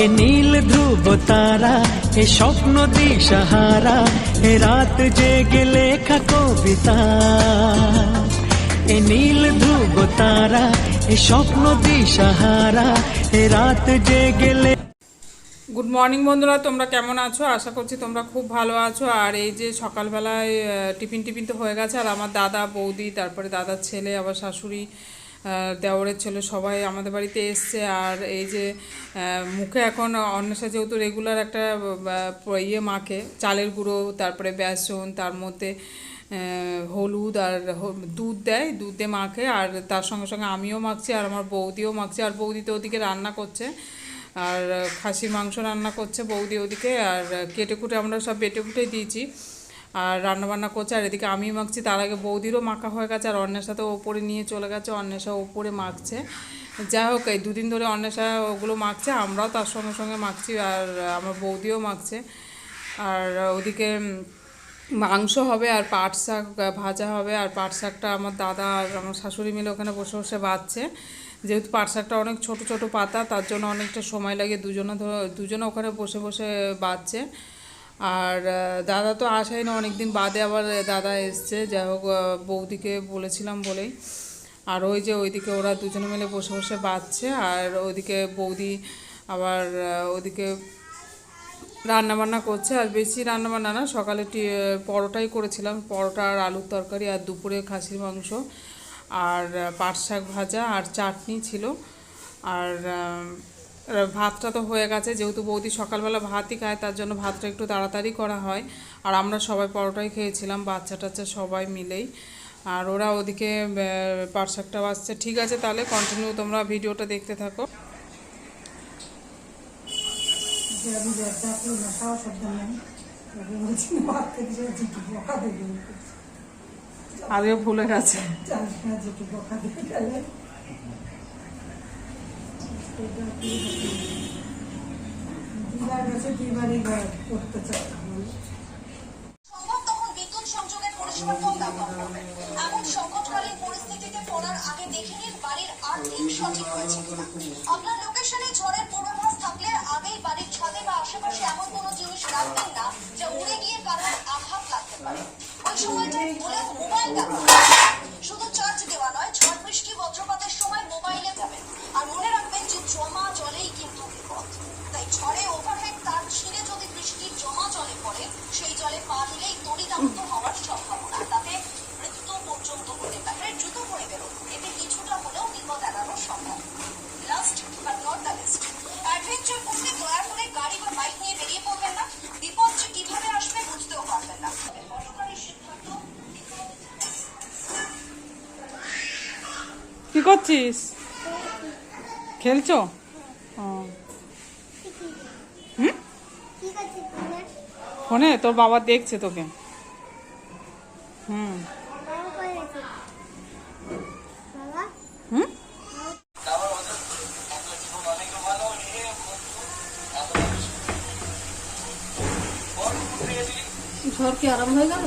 এ নীল ধ্রুব তারা, এ স্বপ্ন দিশাহারা, এ রাত জেগে লেখা কবিতা। এ নীল ধ্রুব তারা, এ স্বপ্ন দিশাহারা, এ রাত জেগে। গুড মর্নিং বন্ধুরা, তোমরা কেমন আছো? আশা করছি তোমরা খুব ভালো আছো। আর এই যে সকালবেলায় টিফিন তো হয়ে গেছে। আর আমার দাদা বৌদি, তারপরে দাদার ছেলে, আবার শাশুড়ি, দেওরের ছেলে সবাই আমাদের বাড়িতে এসছে। আর এই যে মুখে এখন অন্বেষা যেহেতু রেগুলার একটা ইয়ে মাখে, চালের গুঁড়ো, তারপরে বেসন, তার মধ্যে হলুদ আর দুধ দেয়, দুধ দিয়ে মাখে। আর তার সঙ্গে সঙ্গে আমিও মাখছি, আর আমার বৌদিও মাখছে। আর বৌদি তো ওদিকে রান্না করছে, আর খাসির মাংস রান্না করছে বৌদি ওদিকে। আর কেটে কুটে আমরা সব বেটে কুটে দিয়েছি, আর রান্নাবান্না করছে। আর এদিকে আমি মাখছি, তার আগে বৌদিরও মাখা হয়ে গেছে। আর অন্বেষা তো ওপরে নিয়ে চলে গেছে, অন্বেষা ওপরে মাখছে। যাই হোক, এই দুদিন ধরে অন্বেষা ওগুলো মাখছে, আমরাও তার সঙ্গে সঙ্গে মাখছি, আর আমার বৌদিও মাখছে। আর ওদিকে মাংস হবে, আর পাট শাক ভাজা হবে। আর পাট শাকটা আমার দাদা আর আমার শাশুড়ি মিলে ওখানে বসে বসে বাঁচছে। যেহেতু পাট শাকটা অনেক ছোট ছোট পাতা, তার জন্য অনেকটা সময় লাগে, দুজনে ওখানে বসে বসে বাঁচছে। আর দাদা তো আসাই না, অনেক দিন বাদে আবার দাদা এসছে। যাই হোক, বৌদিকে বলেছিলাম বলেই। আর ওই যে ওইদিকে ওরা দুজনে মিলে বসে বসে বাঁচছে। আর ওইদিকে বৌদি আবার ওইদিকে রান্নাবান্না করছে। আর বেশি রান্নাবান্না না, সকালে পরোটাই করেছিলাম, পরোটা আর আলুর তরকারি, আর দুপুরে খাসির মাংস, আর পাট শাক ভাজা, আর চাটনি ছিল। আর ভাতটা তো হয়ে গেছে, যেহেতু বৌদি সকালবেলা ভাতই খায়, তার জন্য ভাতটা একটু তাড়াতাড়ি করা হয়। আর আমরা সবাই পরোটাই খেয়েছিলাম, বাচ্চা টাচ্চা সবাই মিলেই। আর ওরা ওদিকে পাট শাকটা বাজছে। ঠিক আছে, তাহলে কন্টিনিউ তোমরা ভিডিওটা দেখতে থাকো। আমিও ভুলে গেছে। বিদ্যুৎ সংযোগের পরিষেবা ব্যবহার করবে। এমন সংকটকালীন পরিস্থিতিতে পড়ার আগে দেখে নিন বাড়ির আর্থিং সঠিক হয়েছে কিনা। আপনার লোকেশনে ঝড়ের পূর্বাভাস থাকলে আগেই বাড়ির ছাদে বা আশেপাশে এমন কোনো জিনিস রাখবেন না যা উড়ে গিয়ে কারোর আঘাত লাগতে পারে। ওই সময়টায় ভুলেও মোবাইল ব্যবহার শুধু চার্জ দেওয়া নয়, ঝড় বৃষ্টি বজ্রপাতের সময় মোবাইলে যাবেন। আর মনে রাখবেন যে জমা জলেই কিন্তু বিপদ। তাই ঝড়ে ওভারহেড তার ছিঁড়ে যদি বৃষ্টির জমা জলে পড়ে, সেই জলে পা দিলেই তড়িদাহত হওয়ার সম্ভাবনা, তাতে মৃত্যু পর্যন্ত হতে পারে। দ্রুত করে বেরোন, এতে কিছুটা হলেও বিপদ এড়ানো সম্ভব। Last but not the least, adventure করতে দয়া করে গাড়ি বা বাইক নিয়ে বেরিয়ে পড়বেন না। বিপদ যে কিভাবে আসবে বুঝতেও পারবেন না। সরকারি সিদ্ধান্ত। কি করছিস? খেলছো? ফোনে তোর বাবা দেখছে তোকে। হুম হুম ঝড় কি আরাম হয়ে গেল?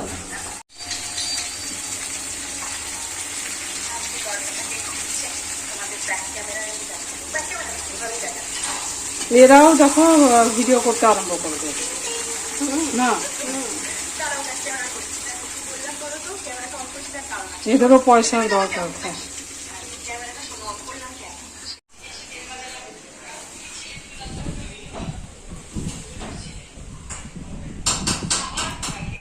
এরাও দেখো ভিডিও করতে আরম্ভ করে দেবে না, এদেরও পয়সার দরকার।